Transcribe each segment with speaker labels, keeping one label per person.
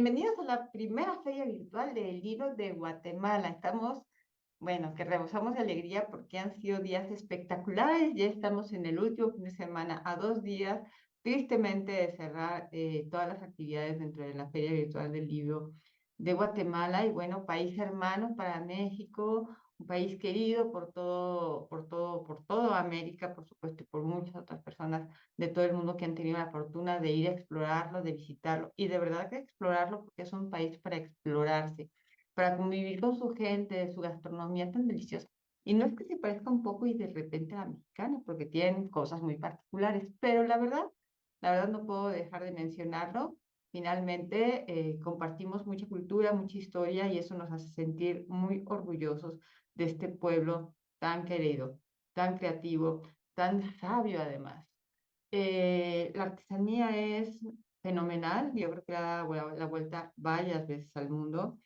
Speaker 1: Bienvenidos a la primera feria virtual del libro de Guatemala. Bueno, que rebosamos de alegría porque han sido días espectaculares. Ya estamos en el último fin de semana, a 2 días, tristemente, de cerrar todas las actividades dentro de la feria virtual del libro de Guatemala. Y bueno, país hermano para México, un país querido por todo América, por supuesto, y por muchas otras personas de todo el mundo que han tenido la fortuna de ir a explorarlo, de visitarlo, y de verdad que explorarlo porque es un país para explorarse, para convivir con su gente, su gastronomía tan deliciosa. Y no es que se parezca un poco y de repente a la mexicana, porque tienen cosas muy particulares, pero la verdad no puedo dejar de mencionarlo. Finalmente, compartimos mucha cultura, mucha historia y eso nos hace sentir muy orgullosos de este pueblo tan querido, tan creativo, tan sabio además. La artesanía es fenomenal, yo creo que ha dado la vuelta varias veces al mundo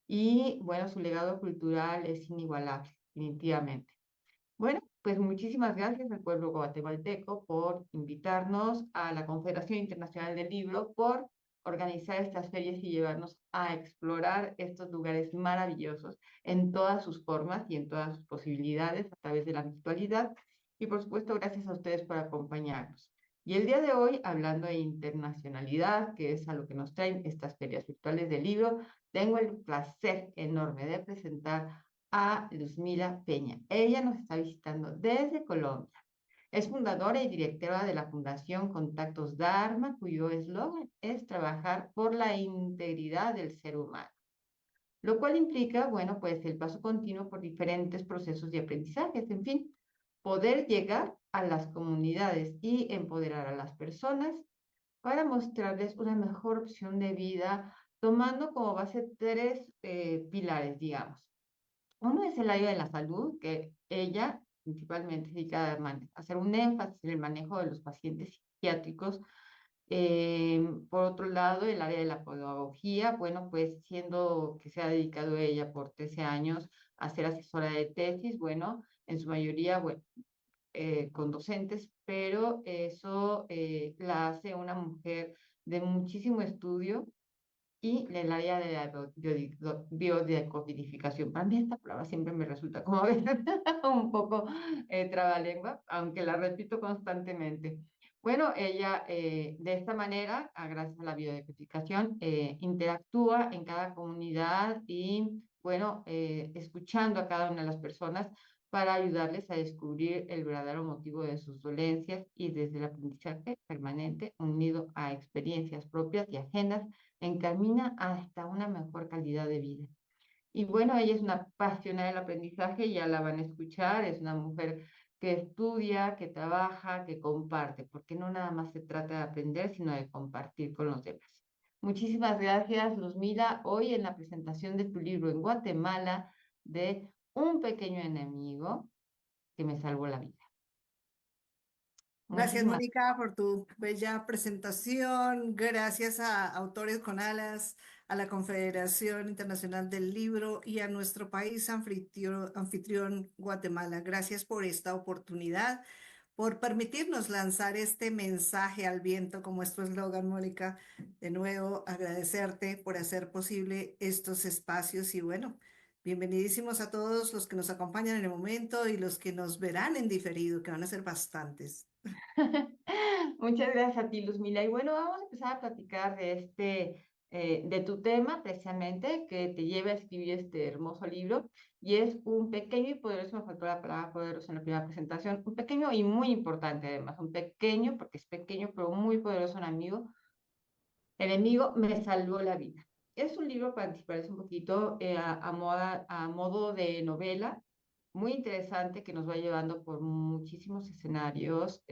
Speaker 1: y bueno, su legado cultural es inigualable, definitivamente. Bueno, pues muchísimas gracias al pueblo guatemalteco por invitarnos a la Confederación Internacional del Libro, por organizar estas ferias y llevarnos a explorar estos lugares maravillosos en todas sus formas y en todas sus posibilidades a través de la virtualidad. Y por supuesto, gracias a ustedes por acompañarnos. Y el día de hoy, hablando de internacionalidad, que es a lo que nos traen estas ferias virtuales del libro, tengo el placer enorme de presentar a Luzmila Peña. Ella nos está visitando desde Colombia. Es fundadora y directora de la Fundación Contactos Dharma, cuyo eslogan es trabajar por la integridad del ser humano, lo cual implica, bueno, pues el paso continuo por diferentes procesos de aprendizajes, en fin, poder llegar a las comunidades y empoderar a las personas para mostrarles una mejor opción de vida, tomando como base tres pilares, digamos. Uno es el área de la salud, que ella principalmente se dedica a hacer un énfasis en el manejo de los pacientes psiquiátricos. Por otro lado, el área de la pedagogía, bueno, pues siendo que se ha dedicado ella por 13 años a ser asesora de tesis, bueno, en su mayoría, bueno, con docentes, pero eso la hace una mujer de muchísimo estudio y el área de la biodecodificación. Para mí esta palabra siempre me resulta como a veces un poco trabalengua, aunque la repito constantemente. Bueno, ella de esta manera, gracias a la biodecodificación, interactúa en cada comunidad y, bueno, escuchando a cada una de las personas para ayudarles a descubrir el verdadero motivo de sus dolencias y desde el aprendizaje permanente unido a experiencias propias y ajenas encamina hasta una mejor calidad de vida. Y bueno, ella es una apasionada del aprendizaje, ya la van a escuchar, es una mujer que estudia, que trabaja, que comparte, porque no nada más se trata de aprender, sino de compartir con los demás. Muchísimas gracias, Luzmila, hoy en la presentación de tu libro en Guatemala de Un pequeño enemigo que me salvó la vida.
Speaker 2: Gracias,
Speaker 1: Muchísimas.
Speaker 2: Mónica, por tu bella presentación. Gracias a Autores con Alas, a la Confederación Internacional del Libro y a nuestro país anfitrión Guatemala. Gracias por esta oportunidad, por permitirnos lanzar este mensaje al viento como es tu eslogan, Mónica. De nuevo, agradecerte por hacer posible estos espacios y bueno, bienvenidísimos a todos los que nos acompañan en el momento y los que nos verán en diferido, que van a ser bastantes.
Speaker 1: Muchas gracias a ti, Luzmila. Y bueno, vamos a empezar a platicar de tu tema, precisamente, que te lleva a escribir este hermoso libro. Y es un pequeño y poderoso, me faltó la palabra poderoso en la primera presentación, un pequeño y muy importante además, un pequeño, porque es pequeño, pero muy poderoso enemigo, me salvó la vida. Es un libro, para anticiparles un poquito, a modo de novela, muy interesante que nos va llevando por muchísimos escenarios,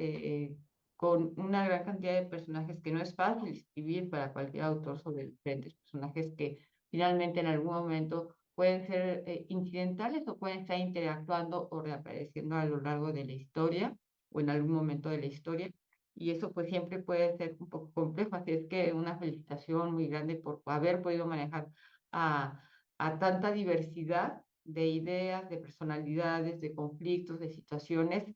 Speaker 1: con una gran cantidad de personajes que no es fácil escribir para cualquier autor sobre diferentes personajes que finalmente en algún momento pueden ser incidentales o pueden estar interactuando o reapareciendo a lo largo de la historia o en algún momento de la historia. Y eso pues siempre puede ser un poco complejo, así es que una felicitación muy grande por haber podido manejar a, a tanta diversidad de ideas, de personalidades, de conflictos, de situaciones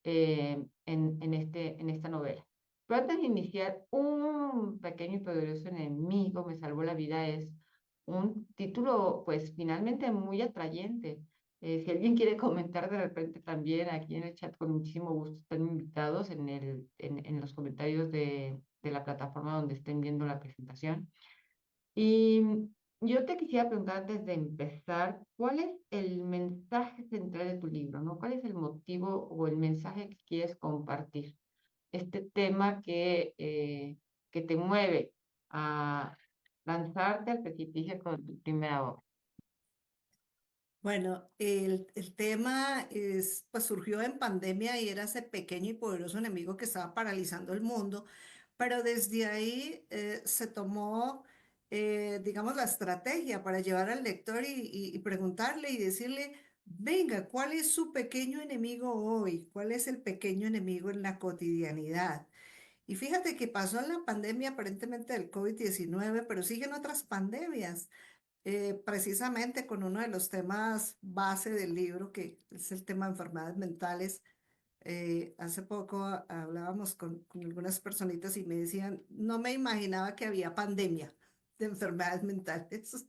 Speaker 1: en esta novela. Pero antes de iniciar, un pequeño y poderoso enemigo me salvó la vida es un título, pues finalmente muy atrayente. Si alguien quiere comentar de repente también aquí en el chat, con muchísimo gusto están invitados en los comentarios de la plataforma donde estén viendo la presentación. Y yo te quisiera preguntar antes de empezar, ¿cuál es el mensaje central de tu libro, ¿no? ¿Cuál es el motivo o el mensaje que quieres compartir? Este tema que te mueve a lanzarte al precipicio con tu primera obra.
Speaker 2: Bueno, el tema es, pues surgió en pandemia y era ese pequeño y poderoso enemigo que estaba paralizando el mundo, pero desde ahí se tomó, digamos, la estrategia para llevar al lector y preguntarle y decirle, venga, ¿cuál es su pequeño enemigo hoy? ¿Cuál es el pequeño enemigo en la cotidianidad? Y fíjate que pasó en la pandemia aparentemente del COVID-19, pero siguen otras pandemias precisamente con uno de los temas base del libro, que es el tema de enfermedades mentales. Hace poco hablábamos con algunas personitas y me decían, no me imaginaba que había pandemia de enfermedades mentales.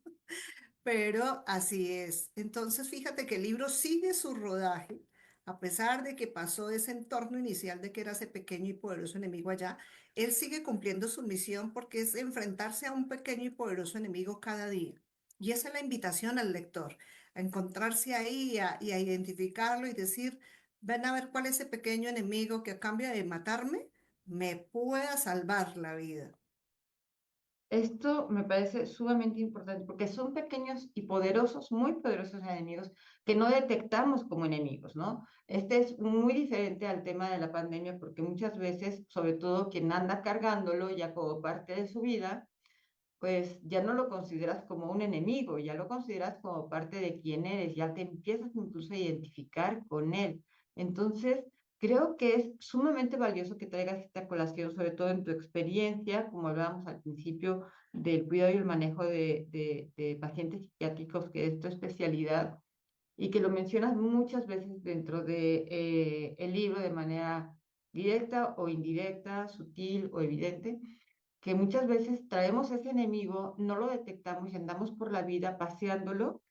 Speaker 2: Pero así es. Entonces, fíjate que el libro sigue su rodaje, a pesar de que pasó ese entorno inicial de que era ese pequeño y poderoso enemigo allá, él sigue cumpliendo su misión porque es enfrentarse a un pequeño y poderoso enemigo cada día. Y esa es la invitación al lector, a encontrarse ahí y a identificarlo y decir, ven a ver cuál es ese pequeño enemigo que a cambio de matarme, me pueda salvar la vida.
Speaker 1: Esto me parece sumamente importante porque son pequeños y poderosos, muy poderosos enemigos que no detectamos como enemigos, ¿no? Este es muy diferente al tema de la pandemia porque muchas veces, sobre todo quien anda cargándolo ya como parte de su vida, pues ya no lo consideras como un enemigo, ya lo consideras como parte de quién eres, ya te empiezas incluso a identificar con él. Entonces, creo que es sumamente valioso que traigas esta colación, sobre todo en tu experiencia, como hablábamos al principio, del cuidado y el manejo de pacientes psiquiátricos, que es tu especialidad, y que lo mencionas muchas veces dentro de el libro de manera directa o indirecta, sutil o evidente, que muchas veces traemos ese enemigo, no lo detectamos y andamos por la vida paseándolo,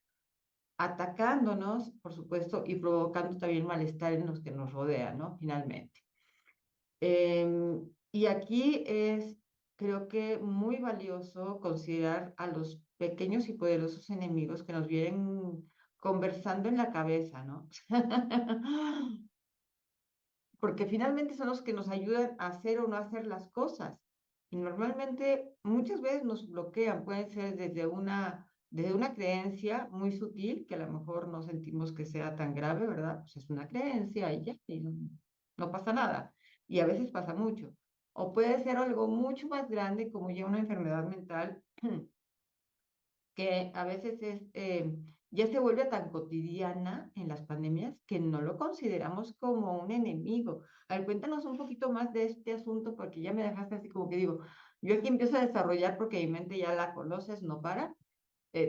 Speaker 1: atacándonos, por supuesto, y provocando también malestar en los que nos rodean, ¿no? Finalmente. Y aquí es, creo que muy valioso considerar a los pequeños y poderosos enemigos que nos vienen conversando en la cabeza, ¿no? Porque finalmente son los que nos ayudan a hacer o no hacer las cosas. Y normalmente muchas veces nos bloquean, pueden ser desde una creencia muy sutil, que a lo mejor no sentimos que sea tan grave, ¿verdad? Pues es una creencia y ya, y no, no pasa nada. Y a veces pasa mucho. O puede ser algo mucho más grande, como ya una enfermedad mental, que a veces ya se vuelve tan cotidiana en las pandemias que no lo consideramos como un enemigo. A ver, cuéntanos un poquito más de este asunto porque ya me dejaste así como que digo, yo aquí empiezo a desarrollar porque mi mente ya la conoces, no para,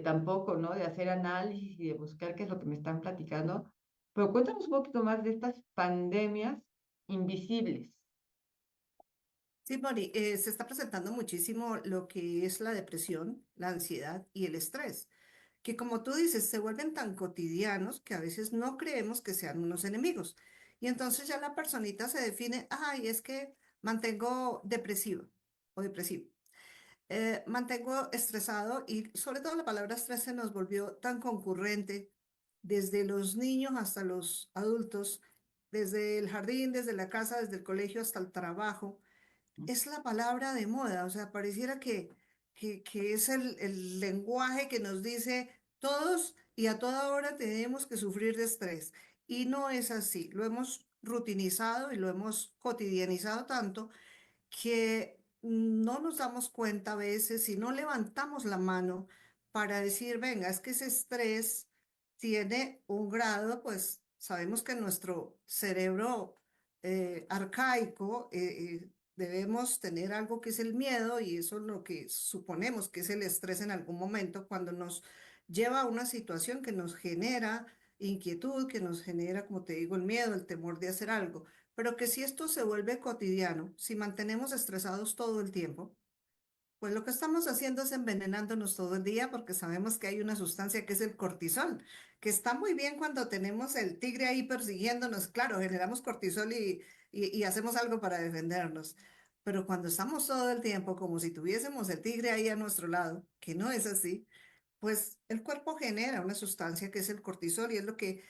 Speaker 1: tampoco, ¿no? De hacer análisis y de buscar qué es lo que me están platicando. Pero cuéntanos un poquito más de estas pandemias invisibles.
Speaker 2: Sí, Moni, se está presentando muchísimo lo que es la depresión, la ansiedad y el estrés, que como tú dices, se vuelven tan cotidianos que a veces no creemos que sean unos enemigos. Y entonces ya la personita se define, ay, es que mantengo depresivo o depresivo. Mantengo estresado y sobre todo la palabra estrés se nos volvió tan concurrente desde los niños hasta los adultos, desde el jardín, desde la casa, desde el colegio hasta el trabajo es la palabra de moda, o sea, pareciera que es el lenguaje que nos dice todos y a toda hora tenemos que sufrir de estrés. Y no es así, lo hemos rutinizado y lo hemos cotidianizado tanto que no nos damos cuenta a veces si no levantamos la mano para decir, venga, es que ese estrés tiene un grado, pues sabemos que nuestro cerebro arcaico debemos tener algo que es el miedo y eso es lo que suponemos que es el estrés en algún momento cuando nos lleva a una situación que nos genera inquietud, que nos genera, como te digo, el miedo, el temor de hacer algo. pero que si esto se vuelve cotidiano, si mantenemos estresados todo el tiempo, pues lo que estamos haciendo es envenenándonos todo el día porque sabemos que hay una sustancia que es el cortisol, que está muy bien cuando tenemos el tigre ahí persiguiéndonos. Claro, generamos cortisol y hacemos algo para defendernos. Pero cuando estamos todo el tiempo como si tuviésemos el tigre ahí a nuestro lado, que no es así, pues el cuerpo genera una sustancia que es el cortisol y es lo que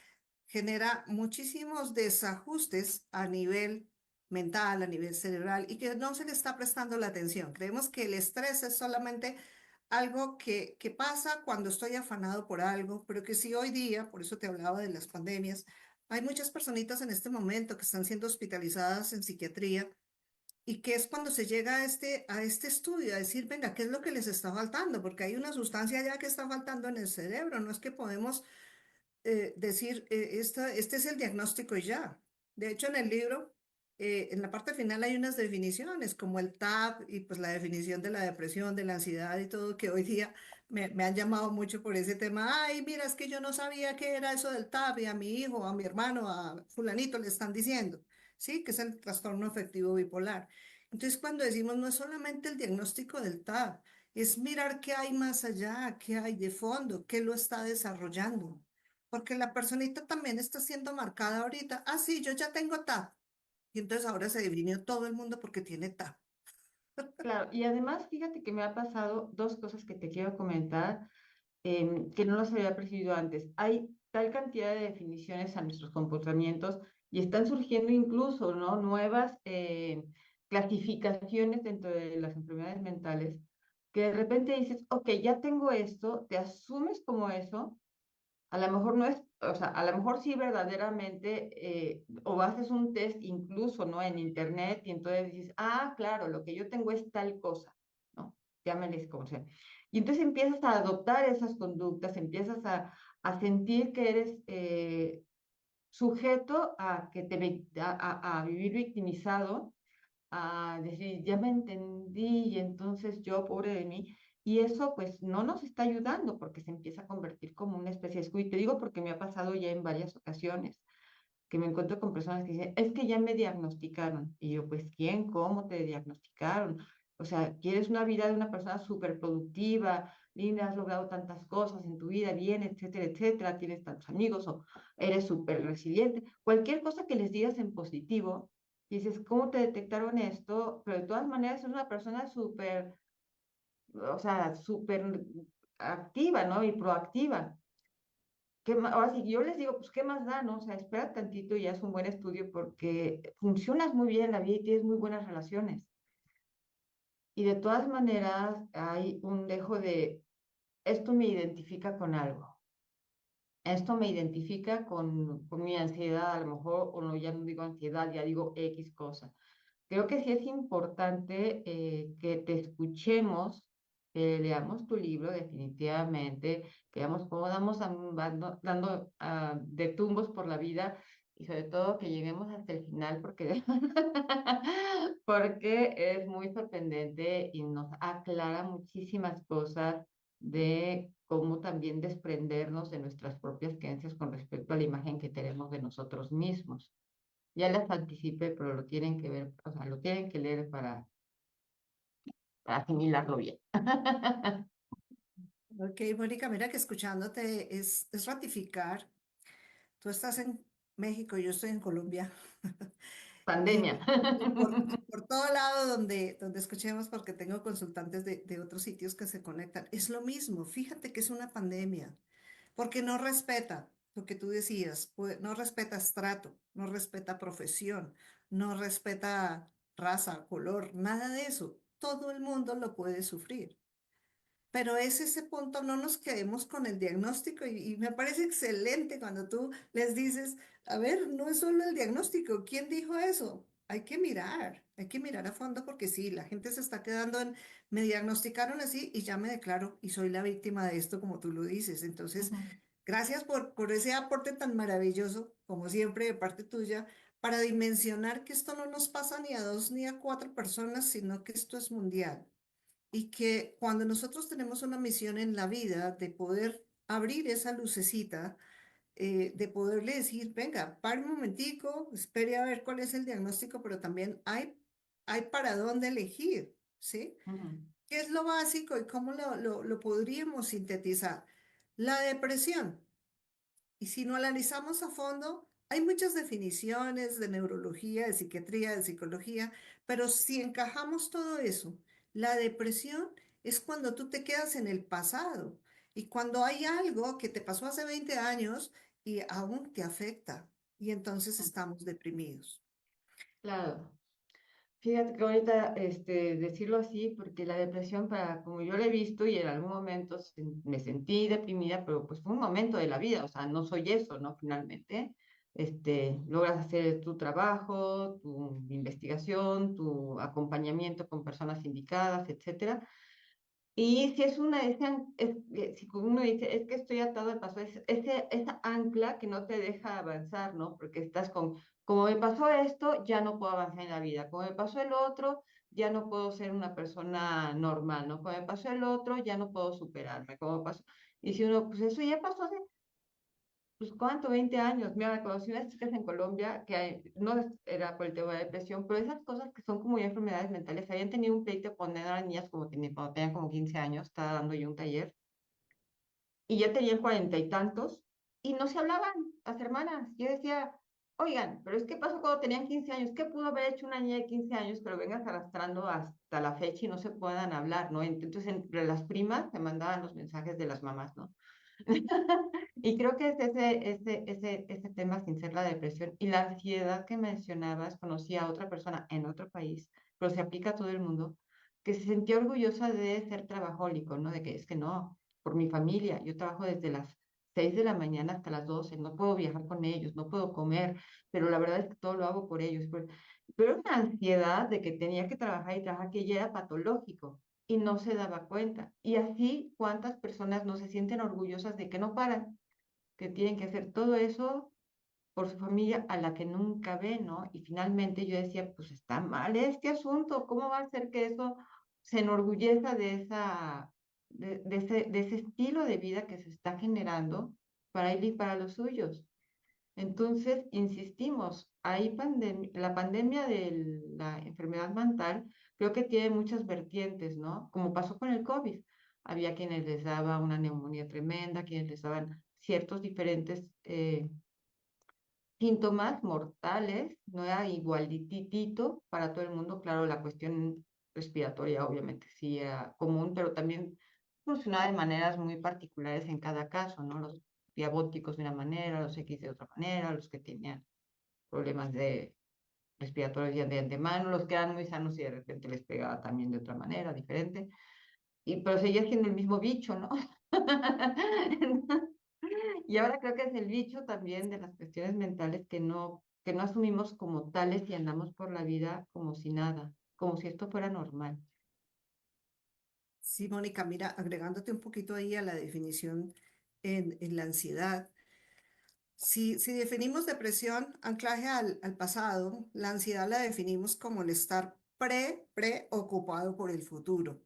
Speaker 2: genera muchísimos desajustes a nivel mental, a nivel cerebral y que no se le está prestando la atención. Creemos que el estrés es solamente algo que pasa cuando estoy afanado por algo, pero que si hoy día, por eso te hablaba de las pandemias, hay muchas personitas en este momento que están siendo hospitalizadas en psiquiatría y que es cuando se llega a este estudio a decir, venga, ¿qué es lo que les está faltando? Porque hay una sustancia ya que está faltando en el cerebro, no es que podemos decir, este es el diagnóstico y ya. De hecho, en el libro, en la parte final hay unas definiciones como el TAP y pues la definición de la depresión, de la ansiedad y todo, que hoy día me han llamado mucho por ese tema. Ay, mira, es que yo no sabía qué era eso del TAP y a mi hijo, a mi hermano, a fulanito le están diciendo, ¿sí? Que es el trastorno afectivo bipolar. Entonces, cuando decimos no es solamente el diagnóstico del TAP, es mirar qué hay más allá, qué hay de fondo, qué lo está desarrollando. Porque la personita también está siendo marcada ahorita. Ah, sí, yo ya tengo TAP. Y entonces ahora se definió todo el mundo porque tiene TAP.
Speaker 1: Claro, y además fíjate que me ha pasado dos cosas que te quiero comentar, que no las había percibido antes. Hay tal cantidad de definiciones a nuestros comportamientos y están surgiendo incluso, ¿no? Nuevas clasificaciones dentro de las enfermedades mentales, que de repente dices, ok, ya tengo esto, te asumes como eso, a lo mejor no es, o sea, a lo mejor sí verdaderamente, o haces un test incluso, ¿no? En internet y entonces dices, ah, claro, lo que yo tengo es tal cosa, ¿no? Llámenles como sea. Y entonces empiezas a adoptar esas conductas, empiezas a sentir que eres sujeto a, que te, a vivir victimizado, a decir, ya me entendí y entonces yo, pobre de mí, y eso pues no nos está ayudando porque se empieza a convertir como una especie de escudo. Y te digo porque me ha pasado ya en varias ocasiones que me encuentro con personas que dicen, es que ya me diagnosticaron. Y yo, pues, ¿quién? ¿Cómo te diagnosticaron? O sea, quieres una vida de una persona súper productiva, linda, has logrado tantas cosas en tu vida, bien, etcétera, etcétera, tienes tantos amigos o eres súper resiliente. Cualquier cosa que les digas en positivo, dices, ¿cómo te detectaron esto? Pero de todas maneras es una persona súper, o sea, súper activa, ¿no? Y proactiva. Ahora sí, yo les digo, pues, ¿qué más da, no? O sea, espera tantito y haz un buen estudio porque funcionas muy bien en la vida y tienes muy buenas relaciones. Y de todas maneras hay un dejo de, esto me identifica con algo. Esto me identifica con mi ansiedad, a lo mejor, o no, ya no digo ansiedad, ya digo X cosa. Creo que sí es importante que te escuchemos, que leamos tu libro definitivamente, que veamos cómo dando de tumbos por la vida y sobre todo que lleguemos hasta el final porque, porque es muy sorprendente y nos aclara muchísimas cosas de cómo también desprendernos de nuestras propias creencias con respecto a la imagen que tenemos de nosotros mismos. Ya las anticipé, pero lo tienen que ver, o sea, lo tienen que leer para asimilarlo bien.
Speaker 2: Ok, Mónica, mira que escuchándote es ratificar. Tú estás en México, yo estoy en Colombia.
Speaker 1: Pandemia.
Speaker 2: Y por todo lado donde escuchemos, porque tengo consultantes de otros sitios que se conectan, es lo mismo. Fíjate que es una pandemia. Porque no respeta lo que tú decías, no respeta estrato, no respeta profesión, no respeta raza, color, nada de eso. Todo el mundo lo puede sufrir. Pero es ese punto, no nos quedemos con el diagnóstico y me parece excelente cuando tú les dices, a ver, no es solo el diagnóstico, ¿quién dijo eso? Hay que mirar a fondo porque sí, la gente se está quedando en, me diagnosticaron así y ya me declaro y soy la víctima de esto, como tú lo dices. Entonces,
Speaker 1: Ujú.
Speaker 2: gracias por ese aporte tan maravilloso, como siempre, de parte tuya, para dimensionar que esto no nos pasa ni a dos ni a cuatro personas, sino que esto es mundial y que cuando nosotros tenemos una misión en la vida de poder abrir esa lucecita, de poderle decir, venga, pare un momentico, espere a ver cuál es el diagnóstico, pero también hay para dónde elegir, ¿sí?
Speaker 1: Ujú.
Speaker 2: ¿Qué es lo básico y cómo lo podríamos sintetizar? La depresión. Y si no analizamos a fondo, hay muchas definiciones de neurología, de psiquiatría, de psicología, pero si encajamos todo eso, la depresión es cuando tú te quedas en el pasado y cuando hay algo que te pasó hace 20 años y aún te afecta y entonces estamos deprimidos.
Speaker 1: Claro. Fíjate que ahorita decirlo así, porque la depresión, para como yo la he visto y en algún momento me sentí deprimida, pero pues fue un momento de la vida, o sea, no soy eso, ¿no? Finalmente, logras hacer tu trabajo, tu investigación, tu acompañamiento con personas indicadas, etcétera. Y si es si uno dice, es que estoy atado al pasado, esa ancla que no te deja avanzar, ¿no? Porque estás como me pasó esto, ya no puedo avanzar en la vida, como me pasó el otro, ya no puedo ser una persona normal, ¿no? Como me pasó el otro, ya no puedo superarme, como me pasó. Y si uno, pues eso ya pasó hace pues ¿cuánto? 20 años. Mira, conocí unas chicas en Colombia no era por el tema de depresión, pero esas cosas que son como ya enfermedades mentales, habían tenido un pleito cuando eran niñas, cuando tenían como 15 años, estaba dando yo un taller, y ya tenían 40 y tantos, y no se hablaban, las hermanas. Yo decía, oigan, pero es que pasó cuando tenían 15 años, ¿qué pudo haber hecho una niña de 15 años que lo vengas arrastrando hasta la fecha y no se puedan hablar, ¿no? Entonces, entre las primas se mandaban los mensajes de las mamás, ¿no? Y creo que es ese tema sin ser la depresión y la ansiedad que mencionabas. Conocí a otra persona en otro país, pero se aplica a todo el mundo, que se sentía orgullosa de ser trabajólico, ¿no? De que es que no, por mi familia, yo trabajo desde las 6 de la mañana hasta las 12, no puedo viajar con ellos, no puedo comer, pero la verdad es que todo lo hago por ellos. Pero una ansiedad de que tenía que trabajar y trabajar que ya era patológico y no se daba cuenta. Y así, ¿cuántas personas no se sienten orgullosas de que no paran, que tienen que hacer todo eso por su familia a la que nunca ven, ¿no? Y finalmente yo decía, pues está mal este asunto, ¿cómo va a ser que eso se enorgullezca de ese estilo de vida que se está generando para él y para los suyos? Entonces, insistimos, la pandemia de la enfermedad mental creo que tiene muchas vertientes, ¿no? Como pasó con el COVID. Había quienes les daba una neumonía tremenda, quienes les daban ciertos diferentes síntomas mortales, no era igualitito para todo el mundo. Claro, la cuestión respiratoria obviamente sí era común, pero también funcionaba de maneras muy particulares en cada caso, ¿no? Los diabéticos de una manera, los X de otra manera, los que tenían problemas de respiratorios ya de antemano, los que eran muy sanos y de repente les pegaba también de otra manera, diferente. Pero seguía siendo el mismo bicho, ¿no? Y ahora creo que es el bicho también de las cuestiones mentales que no asumimos como tales y andamos por la vida como si nada, como si esto fuera normal.
Speaker 2: Sí, Mónica, mira, agregándote un poquito ahí a la definición en la ansiedad. Si definimos depresión, anclaje al pasado, la ansiedad la definimos como el estar preocupado por el futuro,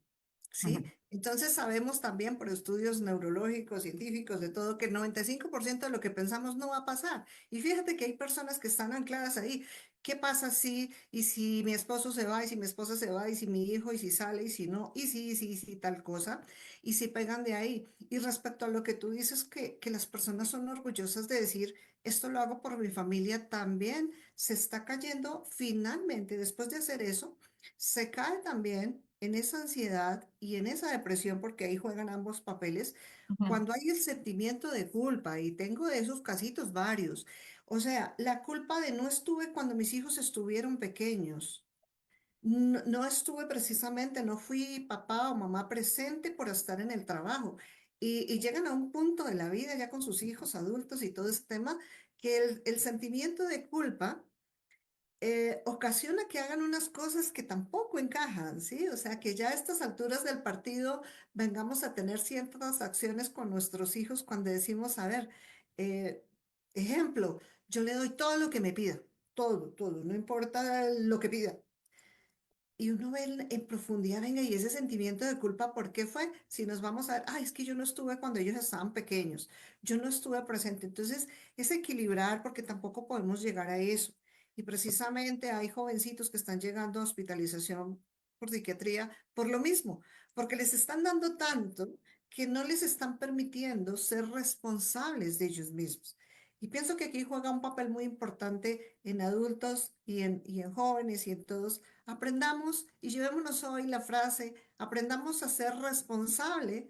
Speaker 2: ¿sí? Entonces sabemos también por estudios neurológicos, científicos, de todo, que el 95% de lo que pensamos no va a pasar. Y fíjate que hay personas que están ancladas ahí. ¿Qué pasa si, y si mi esposo se va, y si mi esposa se va, y si mi hijo, y si sale, y si no, y si tal cosa, y si pegan de ahí? Y respecto a lo que tú dices, que las personas son orgullosas de decir, esto lo hago por mi familia, también se está cayendo finalmente, después de hacer eso, se cae también en esa ansiedad y en esa depresión, porque ahí juegan ambos papeles,
Speaker 1: Ujú.
Speaker 2: cuando hay el sentimiento de culpa, y tengo de esos casitos varios. O sea, la culpa de no estuve cuando mis hijos estuvieron pequeños. No, no estuve precisamente, no fui papá o mamá presente por estar en el trabajo. Y llegan a un punto de la vida ya con sus hijos adultos y todo ese tema, que el sentimiento de culpa ocasiona que hagan unas cosas que tampoco encajan, ¿sí? O sea, que ya a estas alturas del partido vengamos a tener ciertas acciones con nuestros hijos cuando decimos, a ver, eh, ejemplo, yo le doy todo lo que me pida, todo, todo, no importa lo que pida. y uno ve en profundidad, venga, y ese sentimiento de culpa, ¿por qué fue? Si nos vamos a ver, ay, es que yo no estuve cuando ellos estaban pequeños, yo no estuve presente. Entonces, es equilibrar porque tampoco podemos llegar a eso. Y precisamente hay jovencitos que están llegando a hospitalización por psiquiatría por lo mismo, porque les están dando tanto que no les están permitiendo ser responsables de ellos mismos. Y pienso que aquí juega un papel muy importante en adultos y en jóvenes y en todos. Aprendamos y llevémonos hoy la frase, aprendamos a ser responsable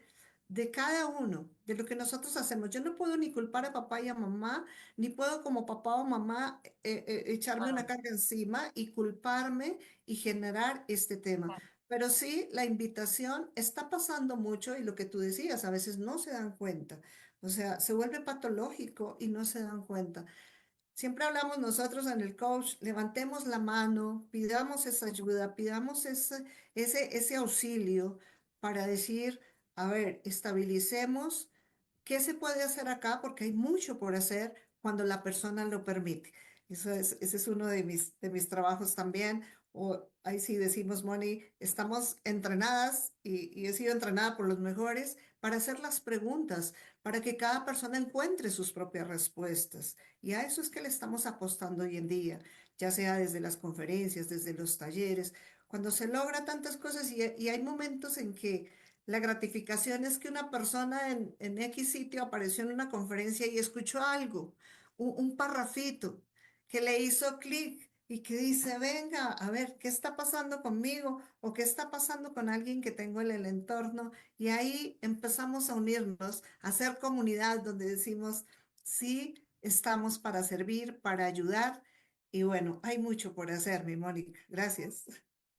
Speaker 2: de cada uno, de lo que nosotros hacemos. Yo no puedo ni culpar a papá y a mamá, ni puedo como papá o mamá echarme una carga encima y culparme y generar este tema. Pero sí, la invitación está pasando mucho y lo que tú decías, a veces no se dan cuenta. O sea, se vuelve patológico y no se dan cuenta. Siempre hablamos nosotros en el coach, levantemos la mano, pidamos esa ayuda, pidamos ese auxilio para decir, a ver, estabilicemos. ¿Qué se puede hacer acá? Porque hay mucho por hacer cuando la persona lo permite. Ese es uno de mis trabajos también. O ahí sí decimos, Moni, estamos entrenadas y he sido entrenada por los mejores para hacer las preguntas, para que cada persona encuentre sus propias respuestas. Y a eso es que le estamos apostando hoy en día, ya sea desde las conferencias, desde los talleres, cuando se logra tantas cosas y hay momentos en que la gratificación es que una persona en X sitio apareció en una conferencia y escuchó algo, un parrafito que le hizo clic y que dice, venga, a ver, ¿qué está pasando conmigo? ¿O qué está pasando con alguien que tengo en el entorno? Y ahí empezamos a unirnos, a hacer comunidad donde decimos, sí, estamos para servir, para ayudar. Y bueno, hay mucho por hacer, mi Mónica. Gracias.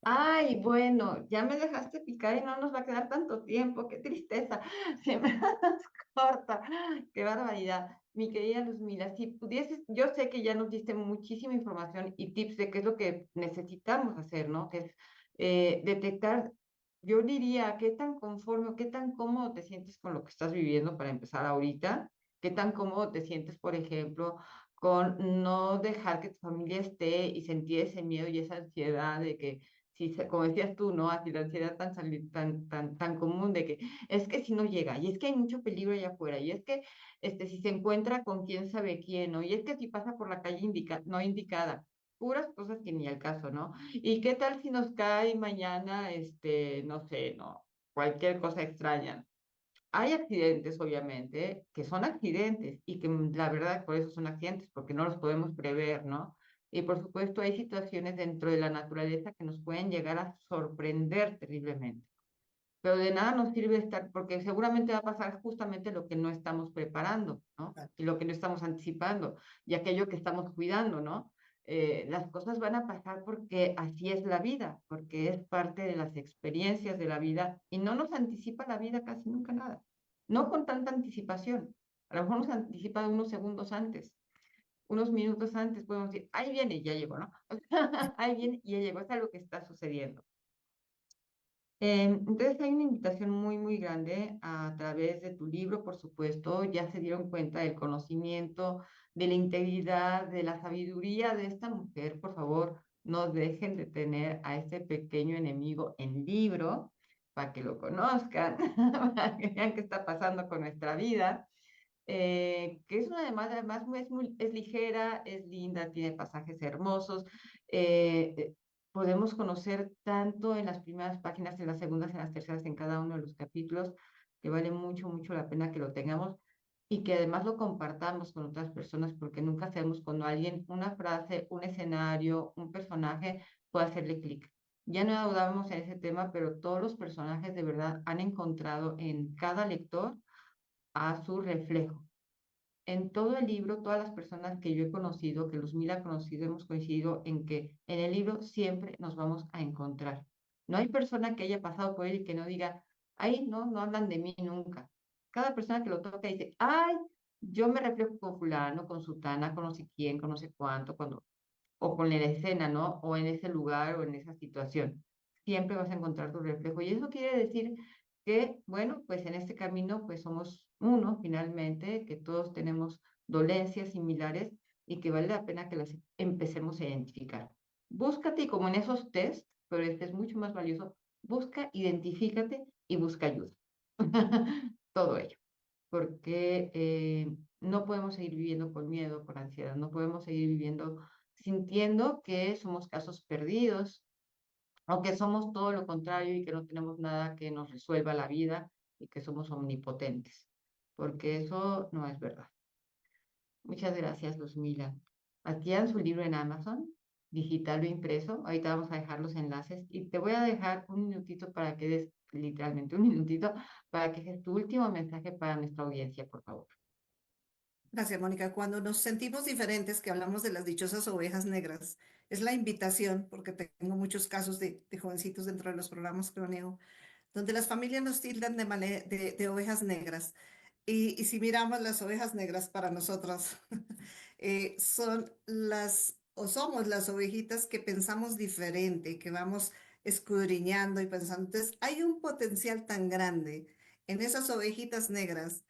Speaker 1: Ay, bueno, ya me dejaste picar y no nos va a quedar tanto tiempo, qué tristeza, se me hace corta, qué barbaridad. Mi querida Luzmila, si pudieses, yo sé que ya nos diste muchísima información y tips de qué es lo que necesitamos hacer, ¿no? Que es detectar, yo diría, qué tan conforme o qué tan cómodo te sientes con lo que estás viviendo para empezar ahorita, qué tan cómodo te sientes, por ejemplo, con no dejar que tu familia esté y sentir ese miedo y esa ansiedad de que si, como decías tú, ¿no? Así la ansiedad tan común de que es que si no llega, y es que hay mucho peligro allá afuera, y es que si se encuentra con quién sabe quién, ¿no? Y es que si pasa por la calle no indicada, puras cosas que ni al caso, ¿no? ¿Y qué tal si nos cae mañana, no sé, ¿no? Cualquier cosa extraña. Hay accidentes, obviamente, que son accidentes y que la verdad por eso son accidentes, porque no los podemos prever, ¿no? Y por supuesto hay situaciones dentro de la naturaleza que nos pueden llegar a sorprender terriblemente. Pero de nada nos sirve estar, porque seguramente va a pasar justamente lo que no estamos preparando, ¿no? Y lo que no estamos anticipando, y aquello que estamos cuidando, ¿no? Las cosas van a pasar porque así es la vida, porque es parte de las experiencias de la vida y no nos anticipa la vida casi nunca nada. No con tanta anticipación. A lo mejor nos anticipa unos segundos antes, unos minutos antes, podemos decir, ahí viene y ya llegó, ¿no? Ahí viene y ya llegó, es algo que está sucediendo. Entonces hay una invitación muy, muy grande a través de tu libro, por supuesto, ya se dieron cuenta del conocimiento, de la integridad, de la sabiduría de esta mujer. Por favor, no dejen de tener a este pequeño enemigo en libro para que lo conozcan, para que vean qué está pasando con nuestra vida. Que es una además es ligera, es linda, tiene pasajes hermosos. Podemos conocer tanto en las primeras páginas, en las segundas, en las terceras, en cada uno de los capítulos, que vale mucho, mucho la pena que lo tengamos y que además lo compartamos con otras personas, porque nunca sabemos cuando alguien, una frase, un escenario, un personaje puede hacerle clic. Ya no dudamos en ese tema, pero todos los personajes de verdad han encontrado en cada lector a su reflejo. En todo el libro, todas las personas que yo he conocido, que Luzmila ha conocido, hemos coincidido en que en el libro siempre nos vamos a encontrar. No hay persona que haya pasado por él y que no diga, ay, no, no hablan de mí nunca. Cada persona que lo toca dice, ay, yo me reflejo con fulano, con sutana, con no sé quién, con no sé cuánto, o con la escena, ¿no? O en ese lugar o en esa situación. Siempre vas a encontrar tu reflejo. Y eso quiere decir que, bueno, pues en este camino, pues somos uno finalmente, que todos tenemos dolencias similares y que vale la pena que las empecemos a identificar. Búscate y como en esos test, pero este es mucho más valioso. Busca, identifícate y busca ayuda. Todo ello, porque no podemos seguir viviendo con miedo, con ansiedad, no podemos seguir viviendo sintiendo que somos casos perdidos, o que somos todo lo contrario y que no tenemos nada que nos resuelva la vida y que somos omnipotentes, porque eso no es verdad. Muchas gracias, Luzmila. Adquieran su libro en Amazon, digital o impreso. Ahorita vamos a dejar los enlaces y te voy a dejar un minutito para que des, literalmente un minutito, para que des tu último mensaje para nuestra audiencia, por favor.
Speaker 2: Gracias, Mónica. Cuando nos sentimos diferentes, que hablamos de las dichosas ovejas negras, es la invitación, porque tengo muchos casos de jovencitos dentro de los programas que manejo, donde las familias nos tildan de ovejas negras. Y si miramos las ovejas negras para nosotros, son las, o somos las ovejitas que pensamos diferente, que vamos escudriñando y pensando. Entonces, hay un potencial tan grande en esas ovejitas negras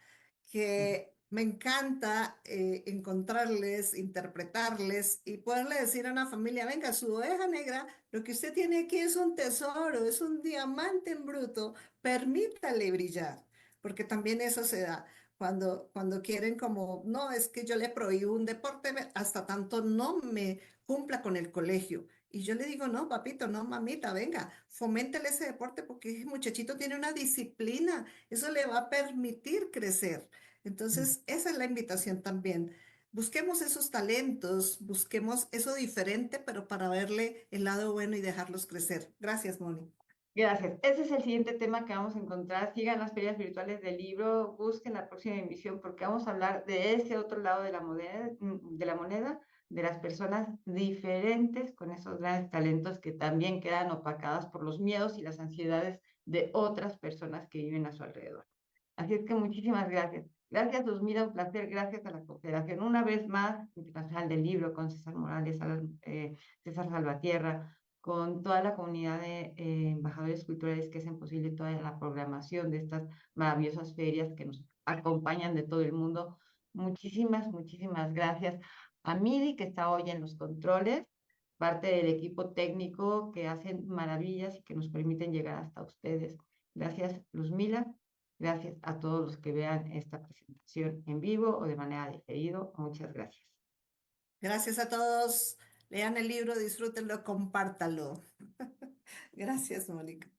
Speaker 2: que me encanta encontrarles, interpretarles y poderle decir a una familia, venga, su oveja negra, lo que usted tiene aquí es un tesoro, es un diamante en bruto, permítale brillar, porque también eso se da. Cuando quieren como, no, es que yo le prohíbo un deporte hasta tanto no me cumpla con el colegio. Y yo le digo, no, papito, no, mamita, venga, foméntele ese deporte porque ese muchachito tiene una disciplina, eso le va a permitir crecer. Entonces, esa es la invitación también. Busquemos esos talentos, busquemos eso diferente, pero para verle el lado bueno y dejarlos crecer. Gracias, Moni.
Speaker 1: Gracias. Ese es el siguiente tema que vamos a encontrar. Sigan las ferias virtuales del libro, busquen la próxima emisión porque vamos a hablar de ese otro lado de la moneda, de las personas diferentes con esos grandes talentos que también quedan opacadas por los miedos y las ansiedades de otras personas que viven a su alrededor. Así es que muchísimas gracias. Gracias, Luzmila, un placer. Gracias a la Confederación, una vez más, Internacional del Libro, con César Morales, César Salvatierra, con toda la comunidad de embajadores culturales que hacen posible toda la programación de estas maravillosas ferias que nos acompañan de todo el mundo. Muchísimas, muchísimas gracias a Miri, que está hoy en los controles, parte del equipo técnico que hacen maravillas y que nos permiten llegar hasta ustedes. Gracias, Luzmila. Gracias a todos los que vean esta presentación en vivo o de manera diferido. Muchas gracias.
Speaker 2: Gracias a todos. Lean el libro, disfrútenlo, compártanlo. Gracias, Mónica.